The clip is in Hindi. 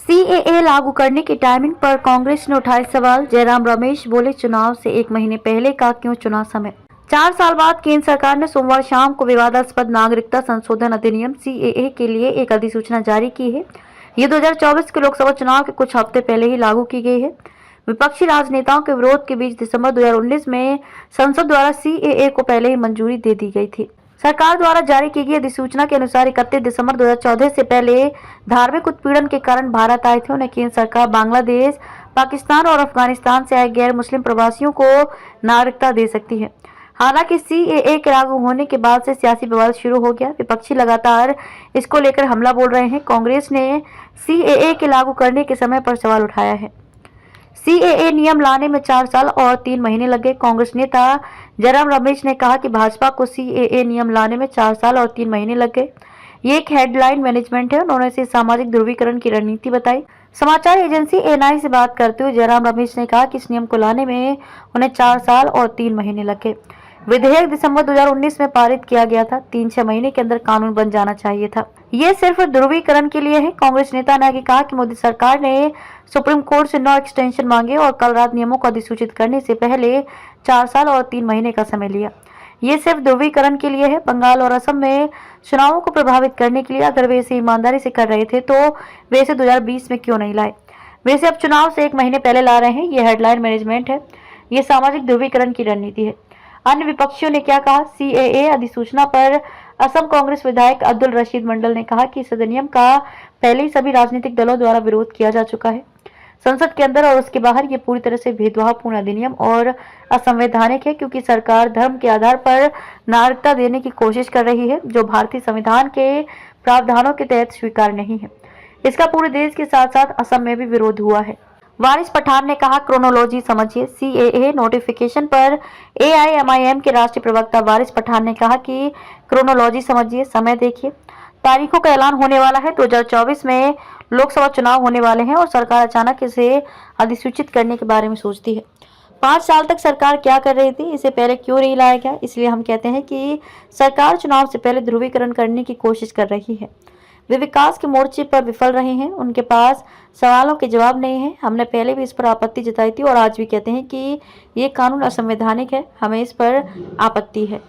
सीएए लागू करने की टाइमिंग पर कांग्रेस ने उठाए सवाल। जयराम रमेश बोले, चुनाव से एक महीने पहले का क्यों चुना समय। 4 साल बाद केंद्र सरकार ने सोमवार शाम को विवादास्पद नागरिकता संशोधन अधिनियम सीएए के लिए एक अधिसूचना जारी की है। ये 2024 के लोकसभा चुनाव के कुछ हफ्ते पहले ही लागू की गई है। विपक्षी राजनेताओं के विरोध के बीच दिसंबर 2019 में संसद द्वारा सीएए को पहले ही मंजूरी दे दी गई थी। सरकार द्वारा जारी की गई अधिसूचना के अनुसार 31 दिसंबर 2014 से पहले धार्मिक उत्पीड़न के कारण भारत आए थे उन्हें केंद्र सरकार बांग्लादेश, पाकिस्तान और अफगानिस्तान से आए गैर मुस्लिम प्रवासियों को नागरिकता दे सकती है। हालांकि सीएए के लागू होने के बाद से सियासी विवाद शुरू हो गया। विपक्षी लगातार इसको लेकर हमला बोल रहे हैं। कांग्रेस ने सीएए के लागू करने के समय पर सवाल उठाया है। सीएए नियम लाने में 4 साल और 3 महीने लगे। कांग्रेस नेता जयराम रमेश ने कहा कि भाजपा को सीएए नियम लाने में 4 साल और 3 महीने लग गए। ये एक हेडलाइन मैनेजमेंट है। उन्होंने इसे सामाजिक ध्रुवीकरण की रणनीति बताई। समाचार एजेंसी एएनआई से बात करते हुए जयराम रमेश ने कहा कि इस नियम को लाने में उन्हें 4 साल और 3 महीने लगे। विधेयक दिसंबर 2019 में पारित किया गया था। 3-6 महीने के अंदर कानून बन जाना चाहिए था। ये सिर्फ ध्रुवीकरण के लिए है। कांग्रेस नेता ने आगे कहा कि मोदी सरकार ने सुप्रीम कोर्ट से 9 एक्सटेंशन मांगे और कल रात नियमों को अधिसूचित करने से पहले 4 साल और 3 महीने का समय लिया। ये सिर्फ ध्रुवीकरण के लिए है। बंगाल और असम में चुनावों को प्रभावित करने के लिए अगर वे इसे ईमानदारी से कर रहे थे तो वे इसे 2020 में क्यों नहीं लाए। वे इसे अब चुनाव से 1 महीने पहले ला रहे हैं। ये हेडलाइन मैनेजमेंट है। ये सामाजिक ध्रुवीकरण की रणनीति है। अन्य विपक्षियों ने क्या कहा। सीएए अधिसूचना पर असम कांग्रेस विधायक अब्दुल रशीद मंडल ने कहा कि इस अधिनियम का पहले ही सभी राजनीतिक दलों द्वारा विरोध किया जा चुका है। संसद के अंदर और उसके बाहर ये पूरी तरह से भेदभावपूर्ण अधिनियम और असंवैधानिक है, क्योंकि सरकार धर्म के आधार पर नागरिकता देने की कोशिश कर रही है, जो भारतीय संविधान के प्रावधानों के तहत स्वीकार नहीं है। इसका पूरे देश के साथ साथ असम में भी विरोध हुआ है। वारिस पठान ने कहा, क्रोनोलॉजी समझिए। सीएए नोटिफिकेशन पर एआईएमआईएम के राष्ट्रीय प्रवक्ता वारिस पठान ने कहा कि क्रोनोलॉजी समझिए, समय देखिए। तारीखों का ऐलान होने वाला है। 2024 में लोकसभा चुनाव होने वाले हैं और सरकार अचानक इसे अधिसूचित करने के बारे में सोचती है। 5 साल तक सरकार क्या कर रही थी, इसे पहले क्यों नहीं लाया गया। इसलिए हम कहते हैं कि सरकार चुनाव से पहले ध्रुवीकरण करने की कोशिश कर रही है। वे विकास के मोर्चे पर विफल रहे हैं। उनके पास सवालों के जवाब नहीं है। हमने पहले भी इस पर आपत्ति जताई थी और आज भी कहते हैं कि ये कानून असंवैधानिक है। हमें इस पर आपत्ति है।